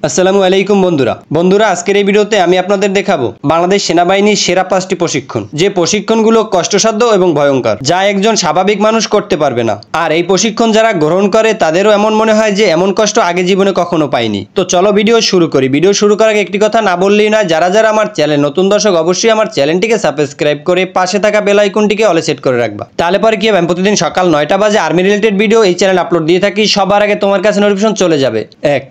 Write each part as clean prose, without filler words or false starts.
আসসালামু আলাইকুম বন্ধুরা আজকের এই ভিডিওতে আমি আপনাদের দেখাবো বাংলাদেশ সেনাবাহিনীর সেরা 5টি প্রশিক্ষণ, যে প্রশিক্ষণগুলো কষ্টসাধ্য এবং ভয়ঙ্কর, যা একজন স্বাভাবিক মানুষ করতে পারবে না। আর এই প্রশিক্ষণ যারা গ্রহণ করে তাদেরও এমন মনে হয় যে এমন কষ্ট আগে জীবনে কখনো পায়নি। তো চলো ভিডিও শুরু করি। ভিডিও শুরু করার আগে একটি কথা না বললেই নয়, যারা আমার চ্যানেল নতুন দর্শক অবশ্যই আমার চ্যানেলটিকে সাবস্ক্রাইব করে পাশে থাকা বেল আইকনটিকে অলে সেট করে রাখবা। তাহলে পরে কি হবে, আমি প্রতিদিন সকাল 9টা বাজে আর্মি রিলেটেড ভিডিও এই চ্যানেল আপলোড দিয়ে থাকি, সবার আগে তোমার কাছে নোটিফিকেশন চলে যাবে।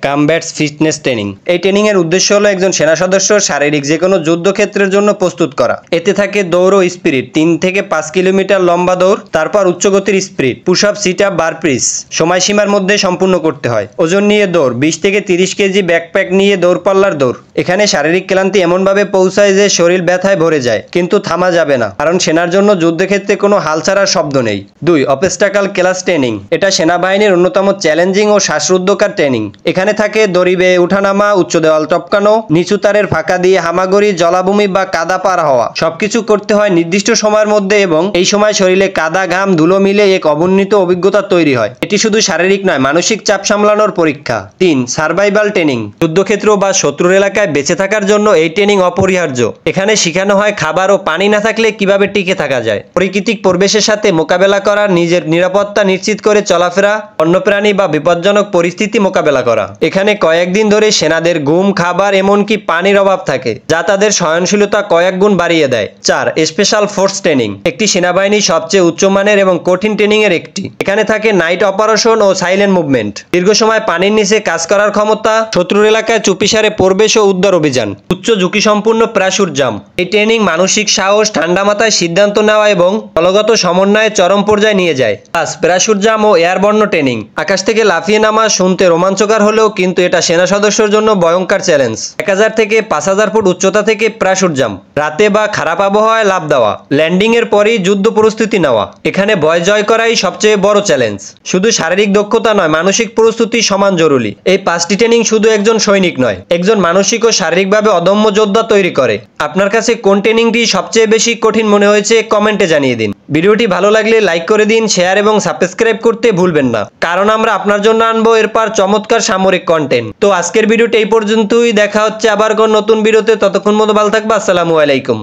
Combat fitness training. এই ট্রেনিং এর উদ্দেশ্য হলো একজন সেনা সদস্য শারীরিক যে কোনো যুদ্ধক্ষেত্রের জন্য প্রস্তুত করা। এতে থাকে দৌড় ও স্পিরিট, 3 থেকে 5 কিলোমিটার লম্বা দৌড়, তারপর উচ্চ গতির sprint, push up, sit up, bar press সময়সীমার মধ্যে সম্পূর্ণ করতে হয়। ওজন নিয়ে দৌড়, 20 থেকে 30 কেজি ব্যাকপ্যাক নিয়ে দৌড়পাল্লার দৌড়। এখানে শারীরিক ক্লান্তি এমনভাবে পৌঁছায় যে শরীর ব্যথায় ভরে যায়, কিন্তু থামা যাবে না, কারণ সেনার জন্য যুদ্ধক্ষেত্রে কোনো হাল ছাড়ার শব্দ নেই। 2. Obstacle class training. এটা সেনাবাহিনীর অন্যতম চ্যালেঞ্জিং ও শ্বাসরুদ্ধকর ট্রেনিং। এখানে থাকে দড়ি বেয়ে উঠানামা, উচ্চ দেওয়াল টপকানো, নিচু তারের ফাঁকা দিয়ে হামাগুড়ি, জলাভূমি বা কাদা পার হওয়া। সবকিছু করতে হয় নির্দিষ্ট সময়ের মধ্যে, এবং এই সময় শরীরে কাদা, ঘাম, ধুলো মিলে এক অবর্ণিত অভিজ্ঞতা তৈরি হয়। এটি শুধু শারীরিক নয়, মানসিক চাপ সামলানোর পরীক্ষা। 3. Survival training. যুদ্ধক্ষেত্র বা শত্রুর এলাকায় বেঁচে থাকার জন্য এই ট্রেনিং অপরিহার্য। এখানে শেখানো হয় খাবার ও পানি না থাকলে কিভাবে টিকে থাকা যায়, প্রাকৃতিক পরিবেশের সাথে মোকাবেলা করা, নিজের নিরাপত্তা নিশ্চিত করে চলাফেরা, বন্যপ্রাণী বা বিপজ্জনক পরিস্থিতি মোকাবেলা করা। এখানে কয়েকদিন ধরে সেনাদের ঘুম, খাবার, এমনকি পানির অভাব থাকে, যা তাদের সহনশীলতা কয়েক গুণ বাড়িয়ে দেয়। 4. Special force training. একটি সেনাবাহিনীর সবচেয়ে উচ্চমানের এবং কঠিন ট্রেনিং এর একটি। এখানে থাকে নাইট অপারেশন ও সাইলেন্ট মুভমেন্ট, দীর্ঘ সময় পানির নিচে কাজ করার ক্ষমতা, শত্রুর এলাকায় চুপিসারে প্রবেশ ও উদ্ধার অভিযান, উচ্চ ঝুঁকি সম্পূর্ণ প্যারাশুট জাম্প। এই ট্রেনিং মানসিক সাহস, ঠান্ডা মাথায় সিদ্ধান্ত নেওয়া এবং দলগত সমন্বয়ে চরম পর্যায়ে নিয়ে যায়। 5. প্যারাশুট জাম্প ও এয়ারবর্ন ট্রেনিং। আকাশ থেকে লাফিয়ে নামা শুনতে রোমাঞ্চকর হলেও কিন্তু এটা সেনা সদস্যের জন্য ভয়ঙ্কর চ্যালেঞ্জ। 1000 থেকে 5000 ফুট উচ্চতা থেকে প্যারাশুট জাম্প, রাতে বা খারাপ আবহাওয়ায় লাফ দেওয়া, ল্যান্ডিং এর পরেই যুদ্ধ প্রস্তুতি নেওয়া। এখানে ভয় জয় করাই সবচেয়ে বড় চ্যালেঞ্জ। শুধু শারীরিক দক্ষতা নয়, মানসিক প্রস্তুতি সমান জরুরি। এই 5টি ট্রেনিং শুধু একজন সৈনিক নয়, একজন মানসিক ও শারীরিকভাবে অদম্য যোদ্ধা তৈরি করে। আপনার কাছে কোন ট্রেনিংটি সবচেয়ে বেশি কঠিন মনে হয়েছে কমেন্টে জানিয়ে দিন। ভিডিওটি ভালো লাগলে লাইক করে দিন, শেয়ার এবং সাবস্ক্রাইব করতে ভুলবেন না, কারণ আমরা আপনার জন্য আনবো এরপর চমৎকার সামরিক কন্টেন্ট। তো আজকের ভিডিওটি এই পর্যন্তই, দেখা হচ্ছে আবার কোন নতুন ভিডিওতে। ততক্ষণ মতো ভালো থাকবে। আসসালামু আলাইকুম।